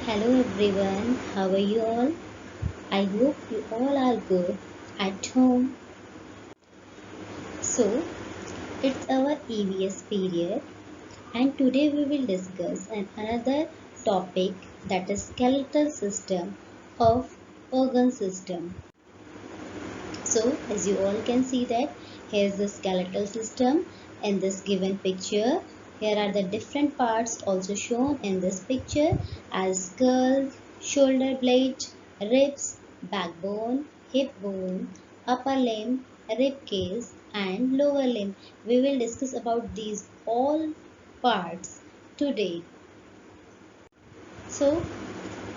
Hello everyone, how are you all? I hope you all are good at home. So, it's our EVS period, and today we will discuss another topic, that is skeletal system of organ system. So, as you all can see that here is the skeletal system in this given picture. Here are the different parts also shown in this picture as skull, shoulder blade, ribs, backbone, hip bone, upper limb, rib cage and lower limb. We will discuss about these all parts today. So,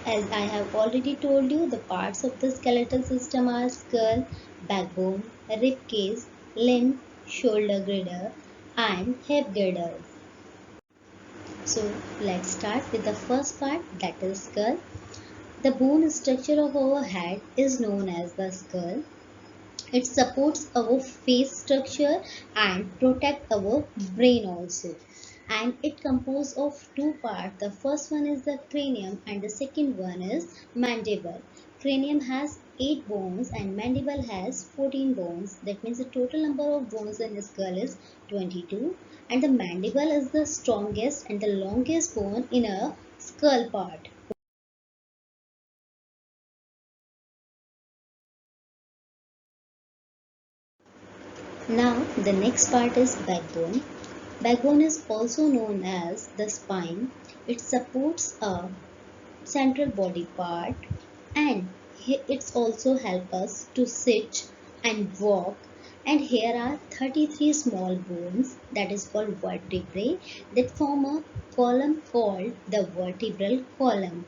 as I have already told you, the parts of the skeletal system are skull, backbone, rib cage, limb, shoulder girdle, and hip girdle. So let's start with the first part, that is skull. The bone structure of our head is known as the skull. It supports our face structure and protect our brain also. And it composed of two parts. The first one is the cranium and the second one is mandible. Cranium has 8 bones and mandible has 14 bones. That means the total number of bones in the skull is 22. And the mandible is the strongest and the longest bone in a skull part. Now the next part is backbone. Backbone is also known as the spine. It supports a central body part and it's also help us to sit and walk. And here are 33 small bones, that is called vertebrae, that form a column called the vertebral column.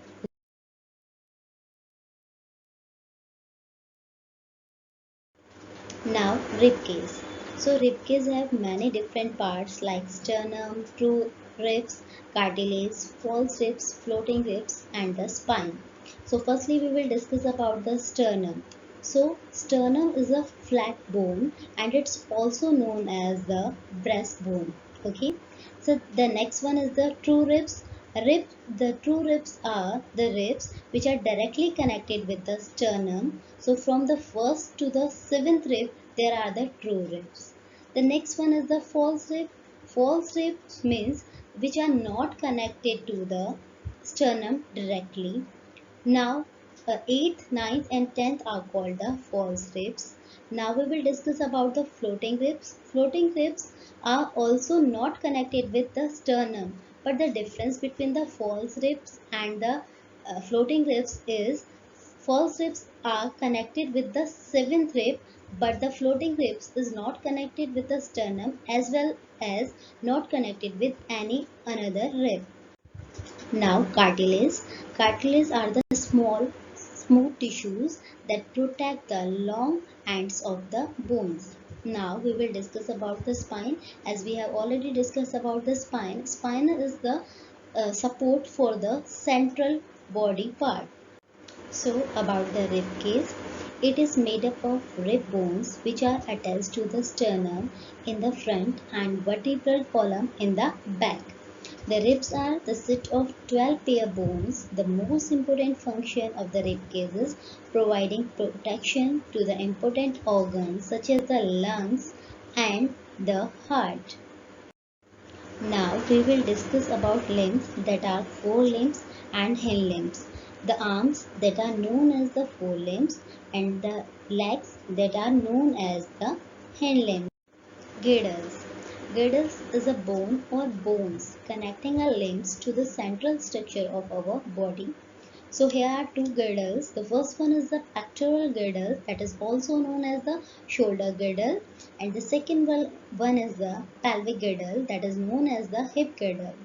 Now rib cage. So rib cage have many different parts like sternum, true ribs, cartilage, false ribs, floating ribs and the spine. So firstly we will discuss about the sternum. So sternum is a flat bone and it's also known as the breastbone. Okay. So the next one is the true ribs. The true ribs are the ribs which are directly connected with the sternum. So from the first to the seventh rib, there are the true ribs. The next one is the false rib. False ribs means which are not connected to the sternum directly. Now, 8th, 9th and 10th are called the false ribs. Now we will discuss about the floating ribs. Floating ribs are also not connected with the sternum, but the difference between the false ribs and the floating ribs is false ribs are connected with the seventh rib, but the floating ribs is not connected with the sternum as well as not connected with any another rib. Now cartilage. Cartilage are the small smooth tissues that protect the long ends of the bones. Now we will discuss about the spine. As we have already discussed about the spine, spine is the support for the central body part. So about the rib cage, it is made up of rib bones which are attached to the sternum in the front and vertebral column in the back. The ribs are the set of 12 pair bones. The most important function of the rib cage is providing protection to the important organs such as the lungs and the heart. Now we will discuss about limbs, that are forelimbs and hind limbs. The arms that are known as the forelimbs and the legs that are known as the hind limbs. Girdles. Girdles is a bone or bones connecting our limbs to the central structure of our body. So here are two girdles. The first one is the pectoral girdle, that is also known as the shoulder girdle, and the second one is the pelvic girdle, that is known as the hip girdle.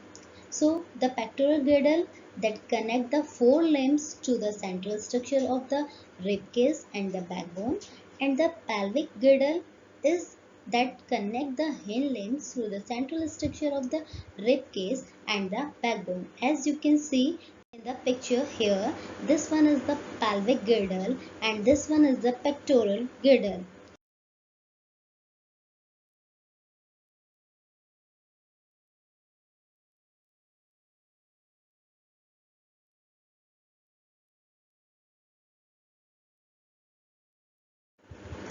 So the pectoral girdle that connect the four limbs to the central structure of the rib cage and the backbone, and the pelvic girdle is that connect the hind limbs to the central structure of the rib cage and the backbone. As you can see in the picture here, this one is the pelvic girdle and this one is the pectoral girdle.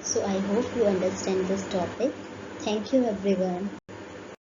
So I hope you understand this topic. Thank you everyone.